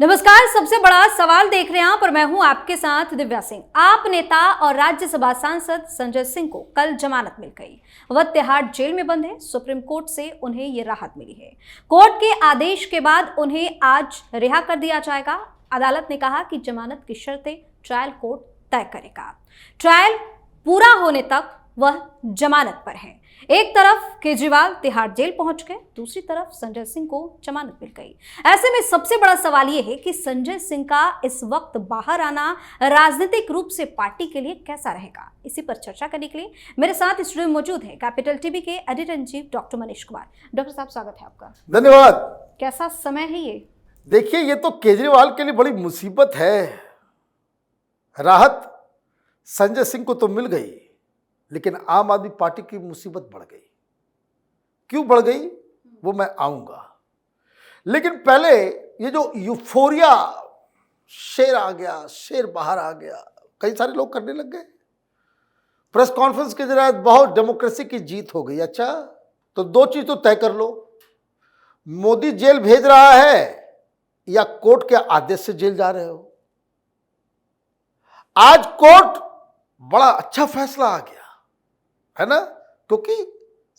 नमस्कार। सबसे बड़ा सवाल देख रहे हैं आप और मैं हूं आपके साथ दिव्या सिंह। आप नेता और राज्यसभा सांसद संजय सिंह को कल जमानत मिल गई। वह तिहाड़ जेल में बंद है। सुप्रीम कोर्ट से उन्हें ये राहत मिली है। कोर्ट के आदेश के बाद उन्हें आज रिहा कर दिया जाएगा। अदालत ने कहा कि जमानत की शर्तें ट्रायल कोर्ट तय करेगा। ट्रायल पूरा होने तक वह जमानत पर है। एक तरफ केजरीवाल तिहाड़ जेल पहुंच गए, दूसरी तरफ संजय सिंह को जमानत मिल गई। ऐसे में सबसे बड़ा सवाल यह है कि संजय सिंह का इस वक्त बाहर आना राजनीतिक रूप से पार्टी के लिए कैसा रहेगा। इसी पर चर्चा करने के लिए मेरे साथ स्टूडियो में मौजूद है कैपिटल टीवी के editor in chief doctor Manish Kumar. Doctor साहब, स्वागत है आपका। धन्यवाद। कैसा समय है ये? देखिए, ये तो केजरीवाल के लिए बड़ी मुसीबत है। राहत संजय सिंह को तो मिल गई, लेकिन आम आदमी पार्टी की मुसीबत बढ़ गई। क्यों बढ़ गई वो मैं आऊंगा, लेकिन पहले ये जो यूफोरिया, शेर आ गया, शेर बाहर आ गया, कई सारे लोग करने लग गए। प्रेस कॉन्फ्रेंस के जरिए बहुत डेमोक्रेसी की जीत हो गई। अच्छा, तो दो चीज तो तय कर लो, मोदी जेल भेज रहा है या कोर्ट के आदेश से जेल जा रहे हो। आज कोर्ट बड़ा अच्छा फैसला आ गया है ना, क्योंकि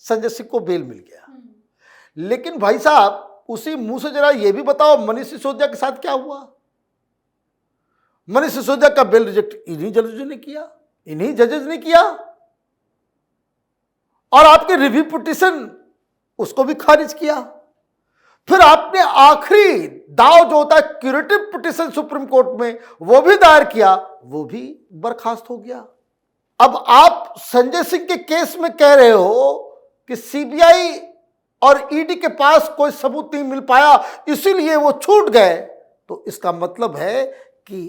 संजय सिंह को बेल मिल गया। लेकिन भाई साहब, उसी मुंह से जरा ये भी बताओ, मनीष सिसोदिया के साथ क्या हुआ। मनीष सिसोदिया का बेल रिजेक्ट इन्हीं जजेस ने किया, इन्हीं जजेस ने किया, और आपके रिव्यू पिटीशन उसको भी खारिज किया। फिर आपने आखिरी दाव जो होता है क्यूरेटिव पिटीशन सुप्रीम कोर्ट में, वो भी दायर किया, वो भी बर्खास्त हो गया। अब आप संजय सिंह के केस में कह रहे हो कि सीबीआई और ईडी के पास कोई सबूत नहीं मिल पाया, इसीलिए वो छूट गए। तो इसका मतलब है कि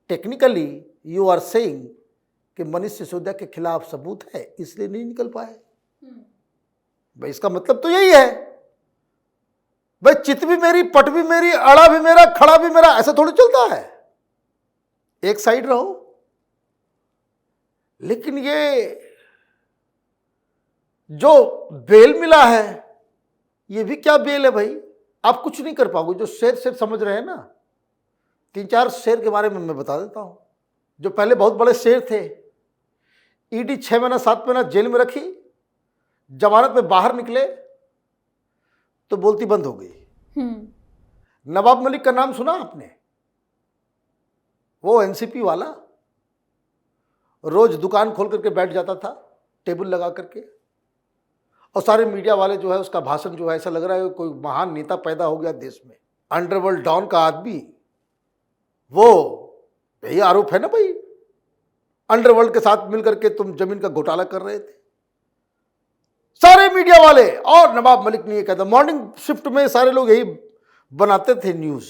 टेक्निकली यू आर सेइंग कि मनीष सिसोदिया के खिलाफ सबूत है, इसलिए नहीं निकल पाए। भाई, इसका मतलब तो यही है। भाई, चित भी मेरी, पट भी मेरी, अड़ा भी मेरा, खड़ा भी मेरा, ऐसा थोड़ी चलता है। एक साइड रहो। लेकिन ये जो बेल मिला है, ये भी क्या बेल है भाई। आप कुछ नहीं कर पाओगे। जो शेर शेर समझ रहे हैं ना, 3-4 शेर के बारे में मैं बता देता हूं। जो पहले बहुत बड़े शेर थे, ईडी 6 महीना 7 महीना जेल में रखी, जमानत में बाहर निकले तो बोलती बंद हो गई। नवाब मलिक का नाम सुना आपने? वो एनसीपी वाला रोज दुकान खोल करके बैठ जाता था, टेबल लगा करके, और सारे मीडिया वाले जो है उसका भाषण जो है ऐसा लग रहा है कोई महान नेता पैदा हो गया देश में। अंडरवर्ल्ड डॉन का आदमी, वो यही आरोप है ना भाई, अंडरवर्ल्ड के साथ मिलकर के तुम जमीन का घोटाला कर रहे थे, सारे मीडिया वाले। और नवाब मलिक ने ये कहता, मॉर्निंग शिफ्ट में सारे लोग यही बनाते थे न्यूज।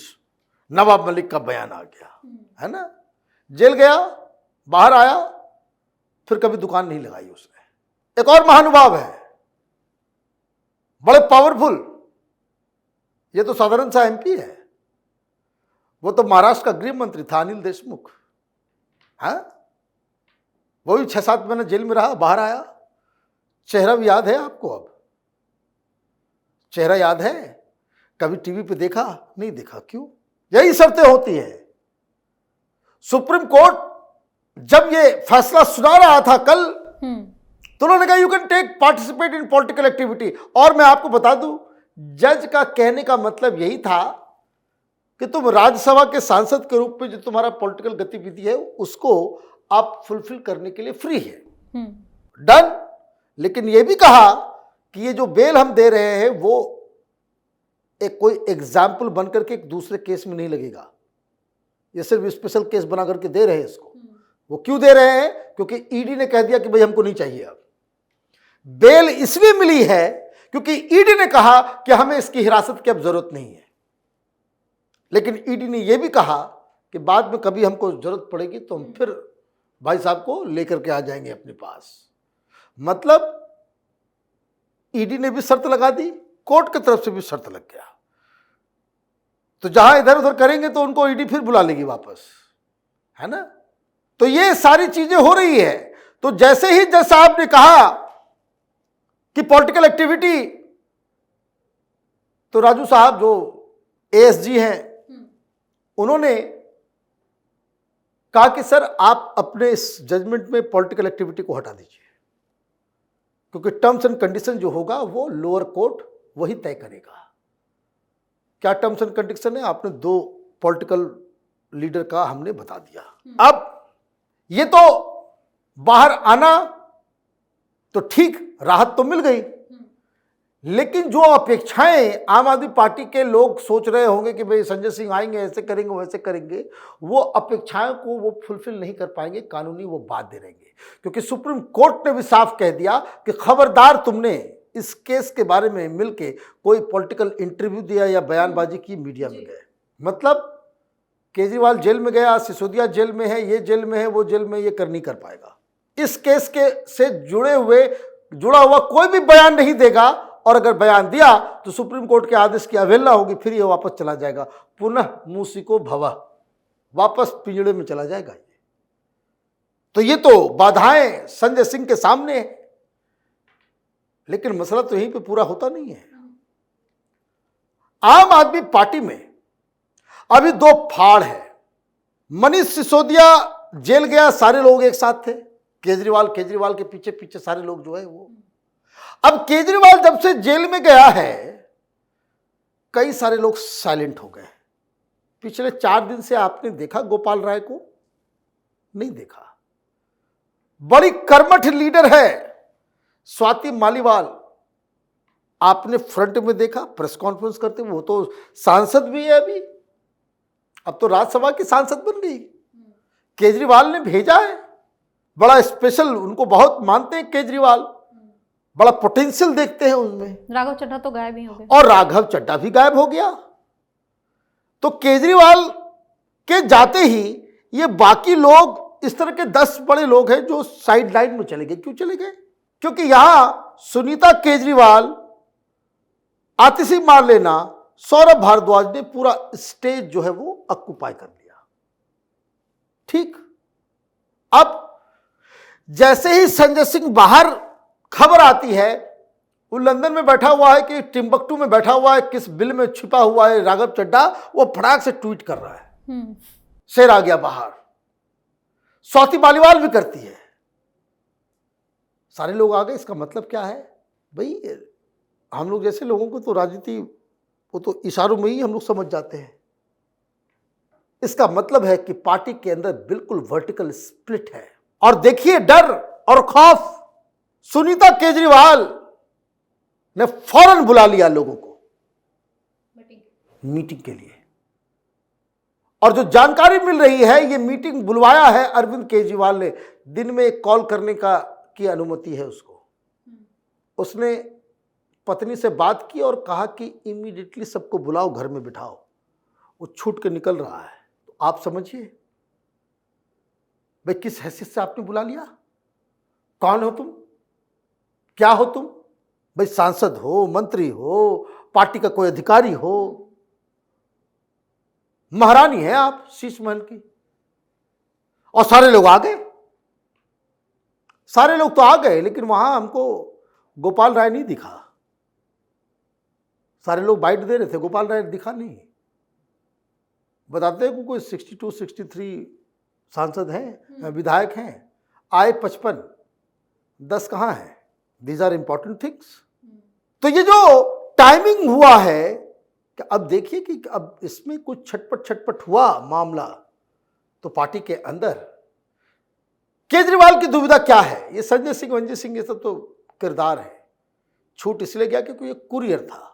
नवाब मलिक का बयान आ गया है ना, जेल गया, बाहर आया, फिर कभी दुकान नहीं लगाई उसने। एक और महानुभाव है, बड़े पावरफुल, ये तो साधारण सा एमपी है, वो तो महाराष्ट्र का गृह मंत्री था, अनिल देशमुख। हाँ, वो भी 6-7 महीने जेल में रहा, बाहर आया। चेहरा भी याद है आपको? अब चेहरा याद है? कभी टीवी पे देखा? नहीं देखा। क्यों? यही शर्तें होती है। सुप्रीम कोर्ट जब ये फैसला सुना रहा था कल, तो उन्होंने कहा you can take participate in political activity. और मैं आपको बता दूं, जज का कहने का मतलब यही था कि तुम राज्यसभा के सांसद के रूप में जो तुम्हारा पॉलिटिकल गतिविधि है उसको आप फुलफिल करने के लिए फ्री है। डन। लेकिन यह भी कहा कि ये जो बेल हम दे रहे हैं वो एक कोई एग्जाम्पल बनकर के एक दूसरे केस में नहीं लगेगा, ये सिर्फ स्पेशल केस बना करके दे रहे हैं इसको। वो क्यों दे रहे हैं? क्योंकि ईडी ने कह दिया कि भाई हमको नहीं चाहिए। अब बेल इसलिए मिली है क्योंकि ईडी ने कहा कि हमें इसकी हिरासत की अब जरूरत नहीं है। लेकिन ईडी ने यह भी कहा कि बाद में कभी हमको जरूरत पड़ेगी तो हम फिर भाई साहब को लेकर के आ जाएंगे अपने पास। मतलब ईडी ने भी शर्त लगा दी, कोर्ट की तरफ से भी शर्त लग गया। तो जहां इधर उधर करेंगे तो उनको ईडी फिर बुला लेगी वापस, है ना। तो ये सारी चीजें हो रही है। तो जैसे ही जज साहब ने कहा कि पॉलिटिकल एक्टिविटी, तो राजू साहब जो एएसजी हैं उन्होंने कहा कि सर आप अपने इस जजमेंट में पॉलिटिकल एक्टिविटी को हटा दीजिए, क्योंकि टर्म्स एंड कंडीशन जो होगा वो लोअर कोर्ट वही तय करेगा। क्या टर्म्स एंड कंडीशन है? आपने 2 पॉलिटिकल लीडर का हमने बता दिया। अब ये तो बाहर आना तो ठीक, राहत तो मिल गई, लेकिन जो अपेक्षाएं आम आदमी पार्टी के लोग सोच रहे होंगे कि भाई संजय सिंह आएंगे, ऐसे करेंगे वैसे करेंगे, वो अपेक्षाओं को वो फुलफिल नहीं कर पाएंगे, कानूनी वो बात दे रहेंगे। क्योंकि सुप्रीम कोर्ट ने भी साफ कह दिया कि खबरदार तुमने इस केस के बारे में मिलके कोई पॉलिटिकल इंटरव्यू दिया या बयानबाजी की, मीडिया में गए, मतलब केजरीवाल जेल में गया, सिसोदिया जेल में है, ये जेल में है, वो जेल में, ये कर नहीं कर पाएगा। इस केस के से जुड़ा हुआ कोई भी बयान नहीं देगा, और अगर बयान दिया तो सुप्रीम कोर्ट के आदेश की अवहेलना होगी, फिर ये वापस चला जाएगा, पुनः मूसिको भवः, वापस पिंजड़े में चला जाएगा। तो ये तो बाधाएं संजय सिंह के सामने है, लेकिन मसला तो यहीं पे पूरा होता नहीं है। आम आदमी पार्टी में अभी 2 फाड़ है। मनीष सिसोदिया जेल गया, सारे लोग एक साथ थे, केजरीवाल के पीछे पीछे सारे लोग जो है वो। अब केजरीवाल जब से जेल में गया है, कई सारे लोग साइलेंट हो गए। पिछले 4 दिन से आपने देखा गोपाल राय को? नहीं देखा। बड़ी कर्मठ लीडर है स्वाति मालीवाल, आपने फ्रंट में देखा प्रेस कॉन्फ्रेंस करते, वो तो सांसद भी है अभी, अब तो राज्यसभा की सांसद बन गई। केजरीवाल ने भेजा है, बड़ा स्पेशल, उनको बहुत मानते हैं केजरीवाल, बड़ा पोटेंशियल देखते हैं उनमें। राघव चड्ढा तो गायब ही हो गए, और राघव चड्ढा भी गायब हो गया। तो केजरीवाल के जाते ही ये बाकी लोग, इस तरह के 10 बड़े लोग हैं जो साइड लाइन में चले गए। क्यों चले गए? क्योंकि यहां सुनीता केजरीवाल, आतिशी मारलेना, सौरभ भारद्वाज ने पूरा स्टेज जो है वो ऑक्युपाई कर लिया। ठीक, अब जैसे ही संजय सिंह बाहर खबर आती है, वो लंदन में बैठा हुआ है कि टिम्बकटू में बैठा हुआ है, किस बिल में छिपा हुआ है राघव चड्ढा, वो फटाक से ट्वीट कर रहा है, शेर आ गया बाहर। स्वाति मालीवाल भी करती है, सारे लोग आ गए। इसका मतलब क्या है भाई? हम लोग जैसे लोगों को तो राजनीति वो तो इशारों में ही हम लोग समझ जाते हैं। इसका मतलब है कि पार्टी के अंदर बिल्कुल वर्टिकल स्प्लिट है। और देखिए, डर और खौफ, सुनीता केजरीवाल ने फौरन बुला लिया लोगों को मीटिंग के लिए। और जो जानकारी मिल रही है, ये मीटिंग बुलवाया है अरविंद केजरीवाल ने, दिन में एक कॉल करने की अनुमति है उसको। उसने पत्नी से बात की और कहा कि इमीडिएटली सबको बुलाओ, घर में बिठाओ। वो छूट के निकल रहा है। तो आप समझिए भाई, किस हैसियत से आपने बुला लिया? कौन हो तुम? क्या हो तुम? भाई सांसद हो, मंत्री हो, पार्टी का कोई अधिकारी हो, महारानी है आप शीश महल की। और सारे लोग आ गए, सारे लोग तो आ गए, लेकिन वहां हमको गोपाल राय नहीं दिखा। सारे लोग बाइट दे रहे थे, गोपाल राय दिखा नहीं। बताते हैं कि कोई 62, 63 सांसद हैं, विधायक हैं, आए 55, 10 कहाँ हैं? These are important things. तो ये जो टाइमिंग हुआ है कि अब देखिए कि अब इसमें कुछ छटपट हुआ मामला, तो पार्टी के अंदर केजरीवाल की दुविधा क्या है? ये संजय सिंह, वंजय सिंह, ये सब तो किरदार है। छूट इसलिए गया क्योंकि ये कुरियर था,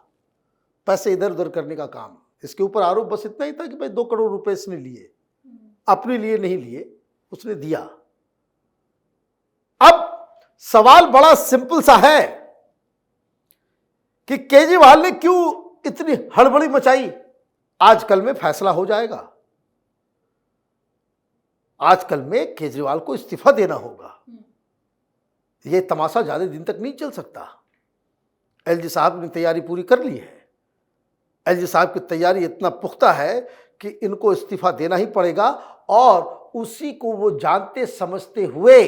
पैसे इधर उधर करने का काम। इसके ऊपर आरोप बस इतना ही था कि भाई 2 करोड़ रुपए इसने लिए, अपने लिए नहीं लिए, उसने दिया। अब सवाल बड़ा सिंपल सा है कि केजरीवाल ने क्यों इतनी हड़बड़ी मचाई? आजकल में फैसला हो जाएगा। आजकल में केजरीवाल को इस्तीफा देना होगा। यह तमाशा ज्यादा दिन तक नहीं चल सकता। एलजी साहब ने तैयारी पूरी कर ली है। एलजी साहब की तैयारी इतना पुख्ता है कि इनको इस्तीफा देना ही पड़ेगा। और उसी को वो जानते समझते हुए,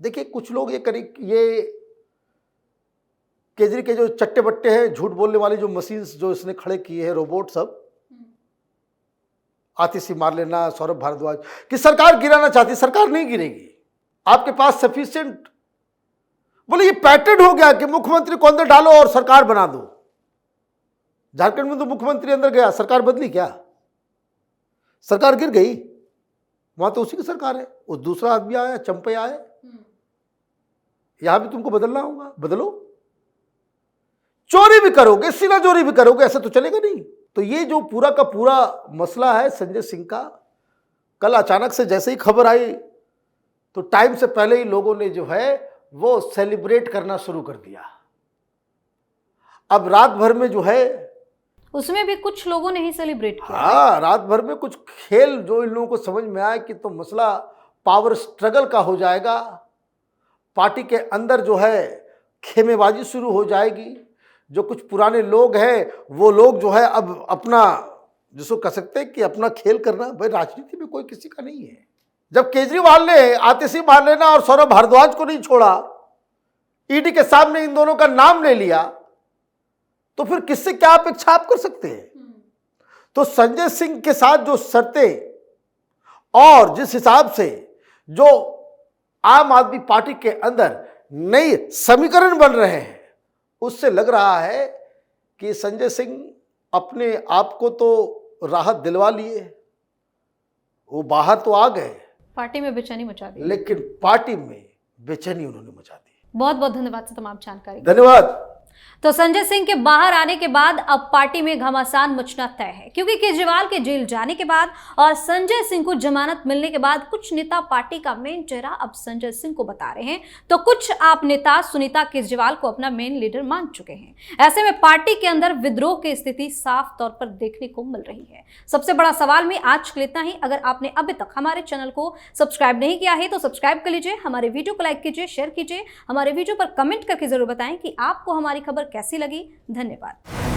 देखिए कुछ लोग ये केजरी के जो चट्टे बट्टे हैं, झूठ बोलने वाली जो मशीन्स जो इसने खड़े किए हैं, रोबोट सब, आतिशी मार लेना, सौरभ भारद्वाज कि सरकार गिराना चाहती, सरकार नहीं गिरेगी, आपके पास सफिशिएंट, बोले ये पैटर्न हो गया कि मुख्यमंत्री को अंदर डालो और सरकार बना दो। झारखंड में तो मुख्यमंत्री अंदर गया, सरकार बदली क्या? सरकार गिर गई, वहां तो उसी की सरकार है। वो दूसरा आदमी आया, चंपैया आया, यहां भी तुमको बदलना होगा, बदलो। चोरी भी करोगे, सीना चोरी भी करोगे, ऐसा तो चलेगा नहीं। तो ये जो पूरा का पूरा मसला है संजय सिंह का, कल अचानक से जैसे ही खबर आई तो टाइम से पहले ही लोगों ने जो है वो सेलिब्रेट करना शुरू कर दिया। अब रात भर में जो है, उसमें भी कुछ लोगों ने ही सेलिब्रेट किया। हाँ, रात भर में कुछ खेल जो इन लोगों को समझ में आया कि तो मसला पावर स्ट्रगल का हो जाएगा, पार्टी के अंदर जो है खेमेबाजी शुरू हो जाएगी। जो कुछ पुराने लोग हैं वो लोग जो है अब अपना, जिसको कह सकते हैं कि अपना खेल करना, भाई राजनीति में कोई किसी का नहीं है। जब केजरीवाल ने आतिशी मार लेना और सौरभ भारद्वाज को नहीं छोड़ा, ईडी के सामने इन दोनों का नाम ले लिया, तो फिर किससे क्या अपेक्षा आप कर सकते हैं? तो संजय सिंह के साथ जो शर्तें और जिस हिसाब से जो आम आदमी पार्टी के अंदर नए समीकरण बन रहे हैं, उससे लग रहा है कि संजय सिंह अपने आप को तो राहत दिलवा लिए, वो बाहर तो आ गए, पार्टी में बेचैनी मचा दी, लेकिन पार्टी में बेचैनी उन्होंने मचा दी। बहुत बहुत धन्यवाद से तमाम जानकारी। धन्यवाद। तो संजय सिंह के बाहर आने के बाद अब पार्टी में घमासान मचना तय है, क्योंकि केजरीवाल के जेल जाने के बाद और संजय सिंह को जमानत मिलने के बाद कुछ नेता पार्टी का मेन चेहरा अब संजय सिंह को बता रहे हैं, तो कुछ आप नेता सुनीता केजरीवाल को अपना मेन लीडर मान चुके हैं। ऐसे में पार्टी के अंदर विद्रोह की स्थिति साफ तौर पर देखने को मिल रही है। सबसे बड़ा सवाल में आज के लिए इतना ही। अगर आपने अभी तक हमारे चैनल को सब्सक्राइब नहीं किया है तो सब्सक्राइब कर लीजिए, हमारे वीडियो को लाइक कीजिए, शेयर कीजिए, हमारे वीडियो पर कमेंट करके जरूर बताएं कि आपको हमारी खबर कैसी लगी। धन्यवाद।